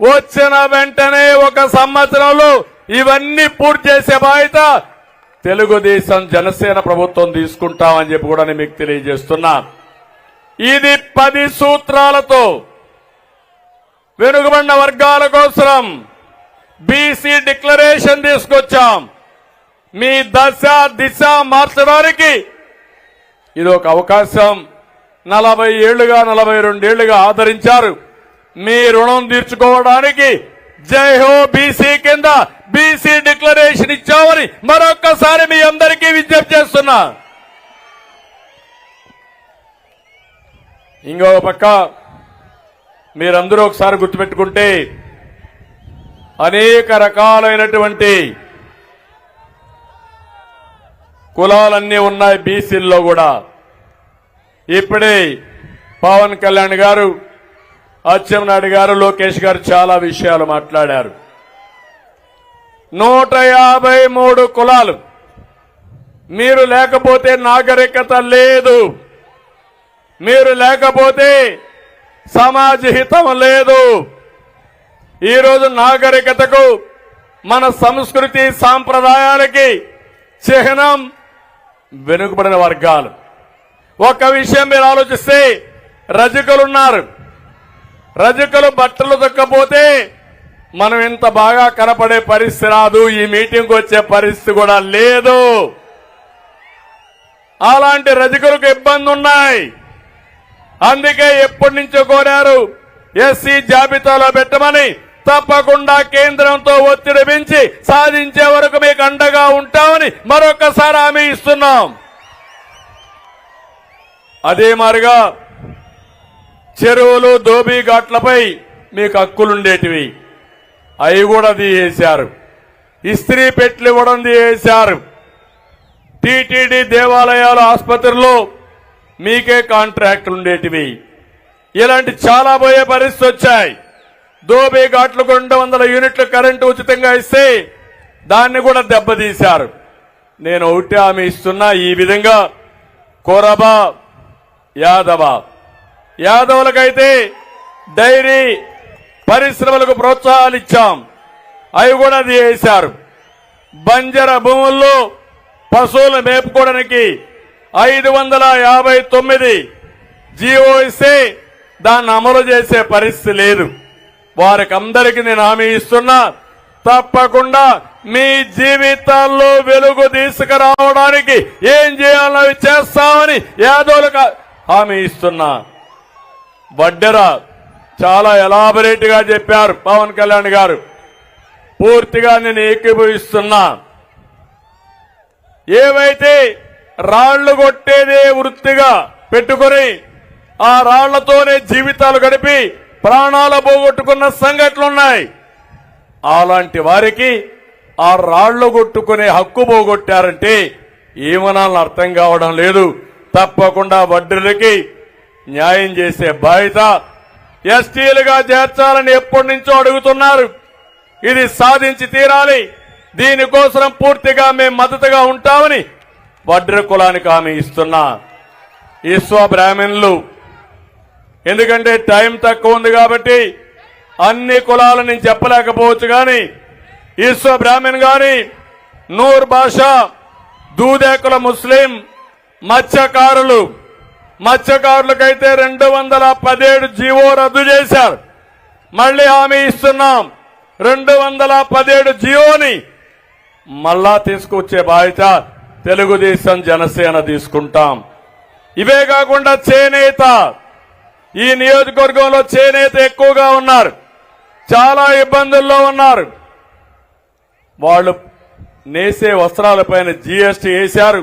వచ్చిన వెంటనే 1 సంవత్సరంలో ఇవన్నీ పూర్తి చేసే బాధ్యత తెలుగుదేశం జనసేన ప్రభుత్వం తీసుకుంటామని చెప్పి కూడా నేను మీకు తెలియజేస్తున్నా. ఇది 10 సూత్రాలతో వెనుకబడిన వర్గాల కోసం బీసీ డిక్లరేషన్ తీసుకొచ్చాం. మీ దశ దిశ మార్చడానికి ఇది ఒక అవకాశం. 40 ఏళ్లుగా 42 ఏళ్లుగా ఆదరించారు. మీ రుణం తీర్చుకోవడానికి జై హో బీసీ కింద బీసీ డిక్లరేషన్ ఇచ్చామని మరొక్కసారి మీ అందరికీ విజ్ఞప్తి చేస్తున్నా. ఇంకో పక్క మీరందరూ ఒకసారి గుర్తుపెట్టుకుంటే అనేక రకాలైనటువంటి కులాలన్నీ ఉన్నాయి బీసీల్లో కూడా. ఇప్పుడే పవన్ కళ్యాణ్ గారు, అచ్చెన్నాయుడు గారు, లోకేష్ గారు చాలా విషయాలు మాట్లాడారు. 153 కులాలు. మీరు లేకపోతే నాగరికత లేదు, మీరు లేకపోతే సమాజ హితం లేదు. ఈరోజు నాగరికతకు, మన సంస్కృతి సాంప్రదాయాలకి చిహ్నం వెనుకబడిన వర్గాలు. ఒక విషయం మీరు ఆలోచిస్తే, రజకులున్నారు. రజకులు బట్టలు దొక్కపోతే మనం ఇంత బాగా కనపడే పరిస్థితి రాదు, ఈ మీటింగ్కి వచ్చే పరిస్థితి కూడా లేదు. అలాంటి రజకులకు ఇబ్బంది ఉన్నాయి. అందుకే ఎప్పటి నుంచో కోరారు ఎస్సీ జాబితాలో పెట్టమని. తప్పకుండా కేంద్రంతో ఒత్తిడి పెంచి సాధించే వరకు మీకు అండగా ఉంటామని మరొకసారి హామీ ఇస్తున్నాం. అదే మాదిరిగా చెరువులు, దోబీ ఘాట్లపై మీకు హక్కులుండేటివి, అవి కూడా తీసేశారు. ఇస్త్రీ పెట్లు ఇవ్వడం తీసేశారు. టీటీడీ దేవాలయాలు, ఆసుపత్రుల్లో మీకే కాంట్రాక్టులు ఉండేటివి. ఇలాంటి చాలా పోయే పరిస్థితి వచ్చాయి. దోబీ ఘాట్లకు 200 యూనిట్ల కరెంటు ఉచితంగా ఇస్తే దాన్ని కూడా దెబ్బతీశారు. నేను ఒకటి హామీ ఇస్తున్నా, ఈ విధంగా కోరబ, యాదవులకైతే డైరీ పరిశ్రమలకు ప్రోత్సాహాలు ఇచ్చాం, అవి కూడా తీసేశారు. బంజర భూముల్లో పశువులు మేపుకోవడానికి 559 జీవో ఇస్తే దాన్ని అమలు చేసే పరిస్థితి లేదు. వారికి అందరికీ నేను హామీ ఇస్తున్నా, తప్పకుండా మీ జీవితాల్లో వెలుగు తీసుకురావడానికి ఏం చేయాలో చేస్తామని యాదవులకు హామీ ఇస్తున్నా. వడ్డెర చాలా ఎలాబరేట్ గా చెప్పారు పవన్ కళ్యాణ్ గారు, పూర్తిగా నేను ఏకీభవిస్తున్నా. ఏవైతే రాళ్లు కొట్టేదే వృత్తిగా పెట్టుకుని ఆ రాళ్లతోనే జీవితాలు గడిపి ప్రాణాలు పోగొట్టుకున్న సంఘటనలున్నాయి. అలాంటి వారికి ఆ రాళ్లు కొట్టుకునే హక్కు పోగొట్టారంటే ఏమనాలని అర్థం కావడం లేదు. తప్పకుండా వడ్డీలకి న్యాయం చేసే బాధ్యత ఎస్టీలుగా చేర్చాలని ఎప్పటి నుంచో అడుగుతున్నారు. ఇది సాధించి తీరాలి. దీనికోసం పూర్తిగా మేము మద్దతుగా ఉంటామని వడ్డీ కులానికి హామీ ఇస్తున్నా. ఈశ్వ బ్రాహ్మణులు, ఎందుకంటే టైం తక్కువ ఉంది కాబట్టి అన్ని కులాలు నేను చెప్పలేకపోవచ్చు, కానీ ఈశ్వ బ్రాహ్మణ్ గాని, నూర్ భాషా, దూదేకుల ముస్లిం, మత్స్యకారులకైతే 217 జీవో రద్దు చేశారు. మళ్లీ హామీ ఇస్తున్నాం, 217 జీవోని మళ్ళా తీసుకొచ్చే బాధ్యత తెలుగుదేశం జనసేన తీసుకుంటాం. ఇవే కాకుండా చేనేత, ఈ నియోజకవర్గంలో చేనేత ఎక్కువగా ఉన్నారు, చాలా ఇబ్బందుల్లో ఉన్నారు. వాళ్ళు నేసే వస్త్రాలపైన జీఎస్టీ వేశారు,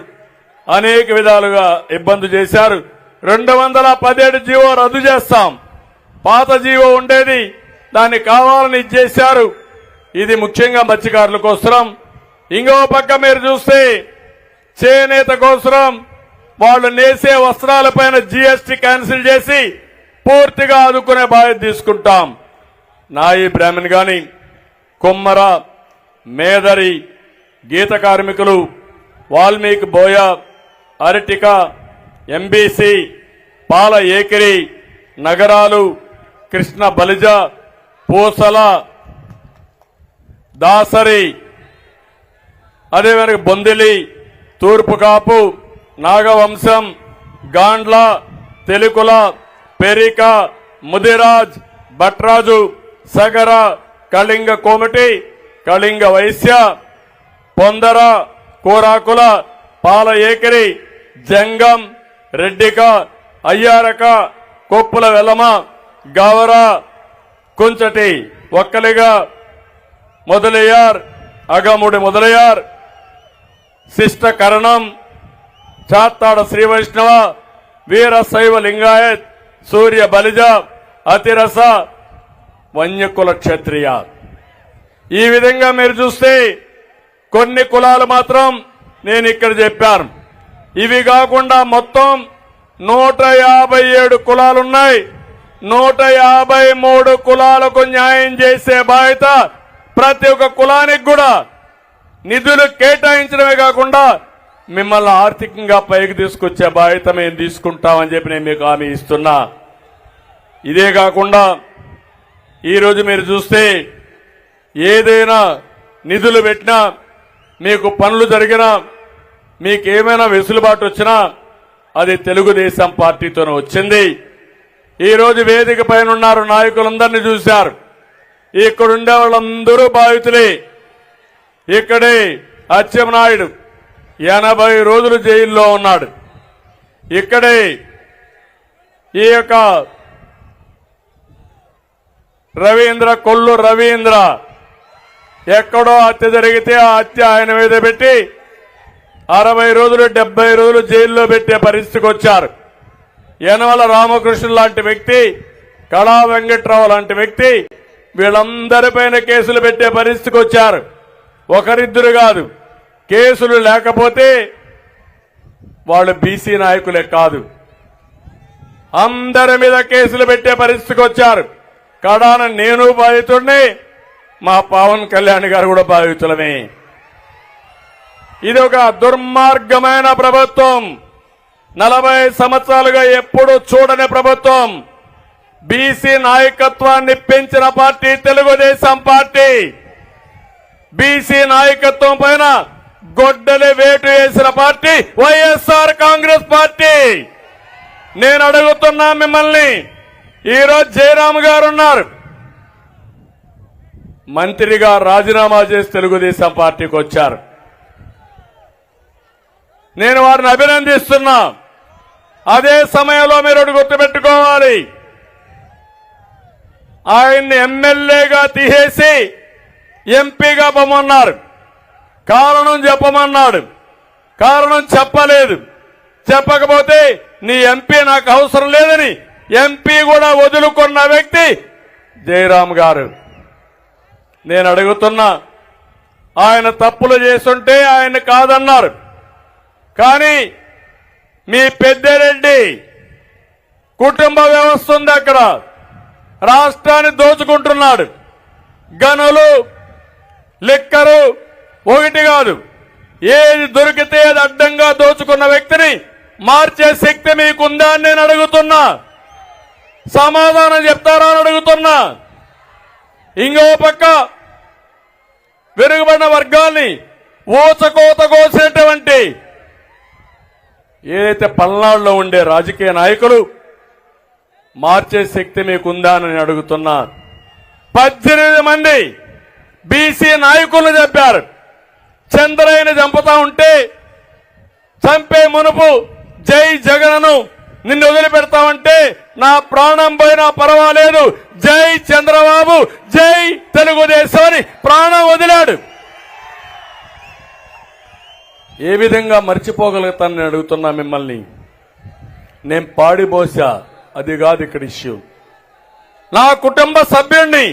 అనేక విధాలుగా ఇబ్బంది చేశారు. 217 జీవో రద్దు చేస్తాం. పాత జీవో ఉండేది, దాన్ని కావాలని ఇచ్చేశారు. ఇది ముఖ్యంగా మత్స్యకారుల కోసం. ఇంకో పక్క మీరు చూస్తే చేనేత కోసం వాళ్ళు నేసే వస్త్రాలపైన జీఎస్టీ క్యాన్సిల్ చేసి పూర్తిగా ఆదుకునే బాధ్యత తీసుకుంటాం. నాయి బ్రాహ్మణ్ గాని, కుమ్మర, మేదరి, గీత కార్మికులు, వాల్మీకి బోయ, అరటిక, ఎంబీసీ, పాల ఏకిరి, నగరాలు, కృష్ణ బలిజ, పూసల, దాసరి, అదేవిధంగా బొందిలి, తూర్పు కాపు, నాగవంశం, గాండ్ల, తెలుకుల, పెరిక, ముదిరాజ్, భట్రాజు, సగర, కళింగ కోమటి, కళింగ వైశ్య, పొందర, కోరాకుల, పాల ఏకరి, జంగం, రెడ్డిక, అయ్యారక, కొప్పుల వెలమ, గవర, కుంచటి, ఒక్కలిగా, మొదలయ్యార్, అగముడి మొదలయ్యార్, శిష్ట కరణం, చాత్తాడ శ్రీ వైష్ణవ, వీర శైవ లింగాయత్, సూర్య బలిజ, అతిరస, వన్యకుల క్షత్రియ. ఈ విధంగా మీరు చూస్తే కొన్ని కులాలు మాత్రం నేను ఇక్కడ చెప్పాను. ఇవి కాకుండా మొత్తం 157 కులాలున్నాయి. 153 కులాలకు న్యాయం చేసే బాధ్యత ప్రతి ఒక్క కులానికి కూడా నిధులు కేటాయించడమే కాకుండా మిమ్మల్ని ఆర్థికంగా పైకి తీసుకొచ్చే బాధ్యత మేము తీసుకుంటామని చెప్పి నేను మీకు హామీ ఇస్తున్నా. ఇదే కాకుండా ఈరోజు మీరు చూస్తే ఏదైనా నిధులు పెట్టినా, మీకు పనులు జరిగినా, మీకేమైనా వెసులుబాటు వచ్చినా అది తెలుగుదేశం పార్టీతోనే వచ్చింది. ఈరోజు వేదిక పైన ఉన్నారు, నాయకులందరినీ చూశారు. ఇక్కడుండే వాళ్ళందరూ బాధితులే. ఇక్కడే అచ్చెన్నాయుడు 80 రోజులు జైల్లో ఉన్నాడు. ఇక్కడే ఈ యొక్క రవీంద్ర, కొల్లు రవీంద్ర ఎక్కడో హత్య జరిగితే ఆ హత్య ఆయన మీద పెట్టి 60 రోజులు 70 రోజులు జైల్లో పెట్టే పరిస్థితికి వచ్చారు. యనమల రామకృష్ణ లాంటి వ్యక్తి, కళా వెంకట్రావు లాంటి వ్యక్తి, వీళ్ళందరిపైన కేసులు పెట్టే పరిస్థితికి వచ్చారు. ఒకరిద్దరు కాదు, కేసులు లేకపోతే వాళ్ళు బీసీ నాయకులే కాదు, అందరి మీద కేసులు పెట్టే పరిస్థితికి వచ్చారు. కడాన నేను బాధితుడిని, మా పవన్ కళ్యాణ్ గారు కూడా బాధితులమే. ఇది ఒక దుర్మార్గమైన ప్రభుత్వం. 40 సంవత్సరాలుగా ఎప్పుడు చూడని ప్రభుత్వం. బీసీ నాయకత్వాన్ని పెంచిన పార్టీ తెలుగుదేశం పార్టీ. బీసీ నాయకత్వం పైన గొడ్డలి వేటు వేసిన పార్టీ వైఎస్ఆర్ కాంగ్రెస్ పార్టీ. నేను అడుగుతున్నా మిమ్మల్ని, ఈరోజు జయరామ్ గారు ఉన్నారు, మంత్రిగా రాజీనామా చేసి తెలుగుదేశం పార్టీకి వచ్చారు. నేను వారిని అభినందిస్తున్నా. అదే సమయంలో మీరు ఒకటి గుర్తుపెట్టుకోవాలి, ఆయన్ని ఎమ్మెల్యేగా తీసేసి ఎంపీగా పొమ్మన్నారు. కారణం చెప్పమన్నాడు. కారణం చెప్పలేదు. చెప్పకపోతే నీ ఎంపీ నాకు అవసరం లేదని ఎంపీ కూడా వదులుకున్న వ్యక్తి జయరామ్ గారు. నేను అడుగుతున్నా, ఆయన తప్పులు చేస్తుంటే ఆయన కాదన్నారు. కానీ మీ పెద్దిరెడ్డి కుటుంబ వ్యవస్థ ఉంది అక్కడ, రాష్ట్రాన్ని దోచుకుంటున్నాడు. గనులు, లిక్కరు ఒకటి కాదు, ఏది దొరికితే అది అడ్డంగా దోచుకున్న వ్యక్తిని మార్చే శక్తి మీకుందా అని నేను అడుగుతున్నా. సమాధానం చెప్తారా అని అడుగుతున్నా. ఇంకో పక్క వెనుకబడిన వర్గాల్ని ఊచకోత కోసినటువంటి ఏదైతే పల్నాడులో ఉండే రాజకీయ నాయకులు మార్చే శక్తి మీకుందా అని నేను అడుగుతున్నా. 18 మంది బీసీ నాయకులు చెప్పారు, చంద్రయ్యని చంపుతా ఉంటే చంపే మునుపు జై జగన్ను నిన్ను వదిలిపెడతామంటే నా ప్రాణం పోయినా పర్వాలేదు, జై చంద్రబాబు, జై తెలుగుదేశం అని ప్రాణం వదిలాడు. ఏ విధంగా మర్చిపోగలుగుతానని అడుగుతున్నా మిమ్మల్ని. నేను పాడిపోసా, అది కాదు ఇక్కడ ఇష్యూ. నా కుటుంబ సభ్యుణ్ణి